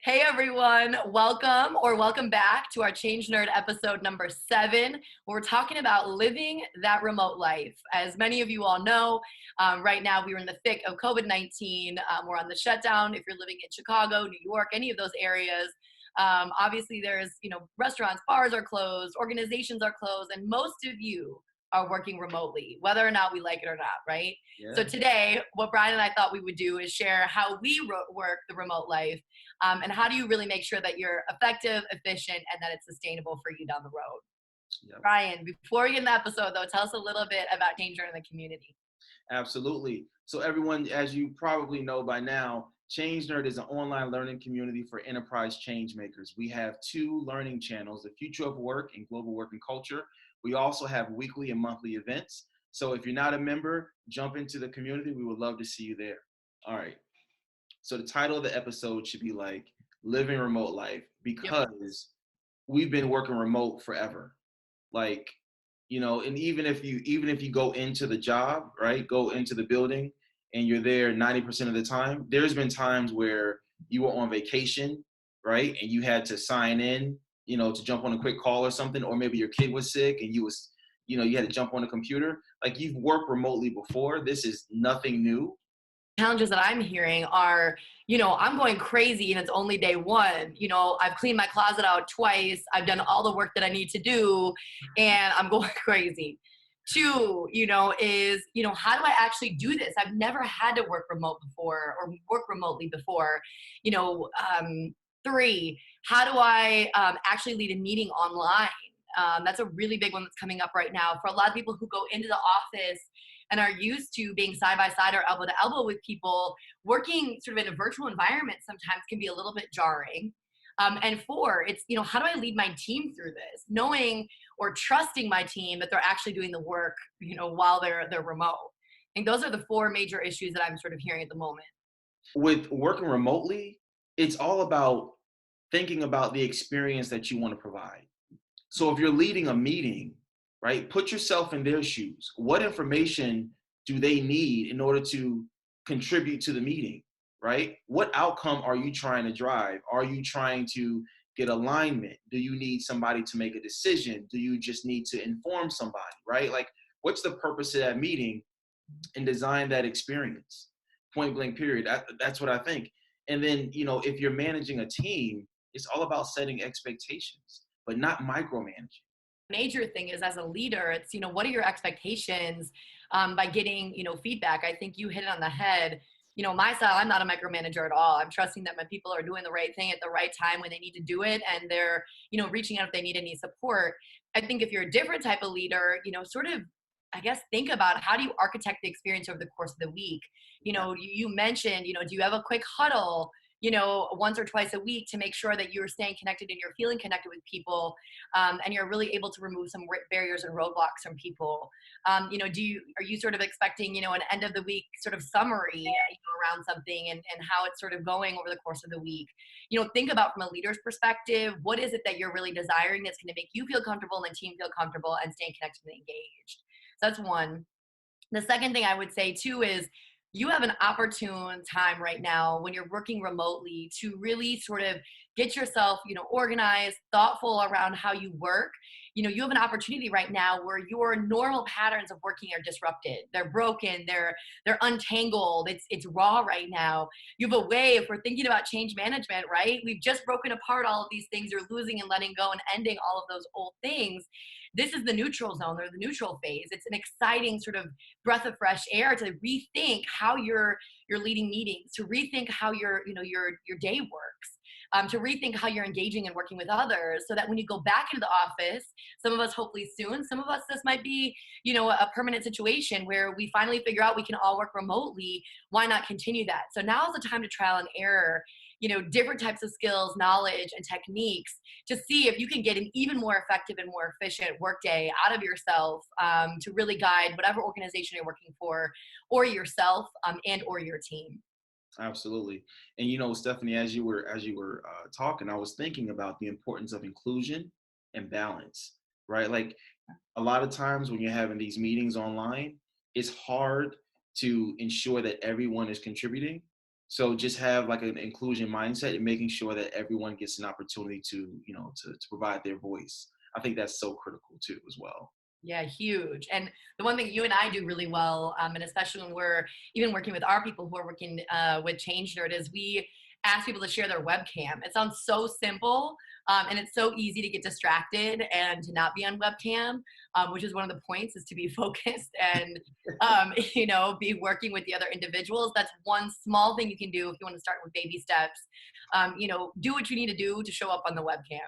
Hey everyone, welcome back to our Change Nerd episode number 7, where we're talking about living that remote life. As many of you all know, right now we are in the thick of COVID-19. We're on the shutdown. If you're living in Chicago, New York, any of those areas, obviously there's, restaurants, bars are closed, organizations are closed, and most of you are working remotely, whether or not we like it or not, right? So Yeah, today, what Brian and I thought we would do is share how we work the remote life, and how do you really make sure that you're effective, efficient, and that it's sustainable for you down the road. yeah, Brian, before we get in the episode, though, tell us a little bit about ChangeNerd in the community. absolutely. So everyone, as you probably know by now, ChangeNerd is an online learning community for enterprise change makers. We have two learning channels, the future of work and global work and culture. We also have weekly and monthly events. So if you're not a member, jump into the community. We would love to see you there. All right. So the title of the episode should be like living remote life Yep. because we've been working remote forever. Like, and even if you go into the job, right, go into the building and you're there 90% of the time, there's been times where you were on vacation, right, and you had to sign in, to jump on a quick call or something, or maybe your kid was sick and you had to jump on a computer. Like, you've worked remotely before. This is nothing new. Challenges that I'm hearing are, I'm going crazy and it's only day one. I've cleaned my closet out twice. I've done all the work that I need to do and I'm going crazy. Two, is, how do I actually do this? I've never had to work remote before or work remotely before. You know, Three, how do I actually lead a meeting online? That's a really big one that's coming up right now for a lot of people who go into the office and are used to being side by side or elbow to elbow with people. Working sort of in a virtual environment sometimes can be a little bit jarring. And four, it's, how do I lead my team through this, knowing or trusting my team that they're actually doing the work, while they're remote. I think those are the four major issues that I'm sort of hearing at the moment. With working remotely, it's all about thinking about the experience that you want to provide. So if you're leading a meeting, right, put yourself in their shoes. What information do they need in order to contribute to the meeting, right? What outcome are you trying to drive? Are you trying to get alignment? Do you need somebody to make a decision? Do you just need to inform somebody, right? Like, what's the purpose of that meeting, and design that experience? Point blank, period. That's what I think. And then, if you're managing a team, it's all about setting expectations, but not micromanaging. Major thing is, as a leader, it's, what are your expectations, by getting, feedback. I think you hit it on the head. My style, I'm not a micromanager at all. I'm trusting that my people are doing the right thing at the right time when they need to do it, and they're, reaching out if they need any support. I think if you're a different type of leader, sort of, I guess, think about how do you architect the experience over the course of the week. You mentioned, do you have a quick huddle, once or twice a week to make sure that you're staying connected and you're feeling connected with people, and you're really able to remove some barriers and roadblocks from people. Are you sort of expecting, an end of the week sort of summary, around something, and how it's sort of going over the course of the week? Think about from a leader's perspective, what is it that you're really desiring that's going to make you feel comfortable and the team feel comfortable and staying connected and engaged. So that's one. The second thing I would say too is you have an opportune time right now when you're working remotely to really sort of get yourself, organized, thoughtful around how you work. You have an opportunity right now where your normal patterns of working are disrupted. They're broken, they're untangled. It's raw right now. You have a way, if we're thinking about change management, right? We've just broken apart all of these things. You're losing and letting go and ending all of those old things. This is the neutral zone or the neutral phase. It's an exciting sort of breath of fresh air to rethink how you're leading meetings, to rethink how your day works, to rethink how you're engaging and working with others, so that when you go back into the office, some of us hopefully soon, some of us this might be, a permanent situation where we finally figure out we can all work remotely. Why not continue that? So now is the time to trial and error, different types of skills, knowledge, and techniques to see if you can get an even more effective and more efficient workday out of yourself, to really guide whatever organization you're working for, or yourself, and or your team. Absolutely. And Stephanie, as you were talking, I was thinking about the importance of inclusion and balance, right? Like, a lot of times when you're having these meetings online, it's hard to ensure that everyone is contributing. So just have like an inclusion mindset and making sure that everyone gets an opportunity to, to provide their voice. I think that's so critical too, as well. Yeah, huge. And the one thing you and I do really well, and especially when we're even working with our people who are working with ChangeNerd, is we ask people to share their webcam. It sounds so simple, and it's so easy to get distracted and to not be on webcam, which is one of the points is to be focused and be working with the other individuals. That's one small thing you can do if you want to start with baby steps. Do what you need to do to show up on the webcam.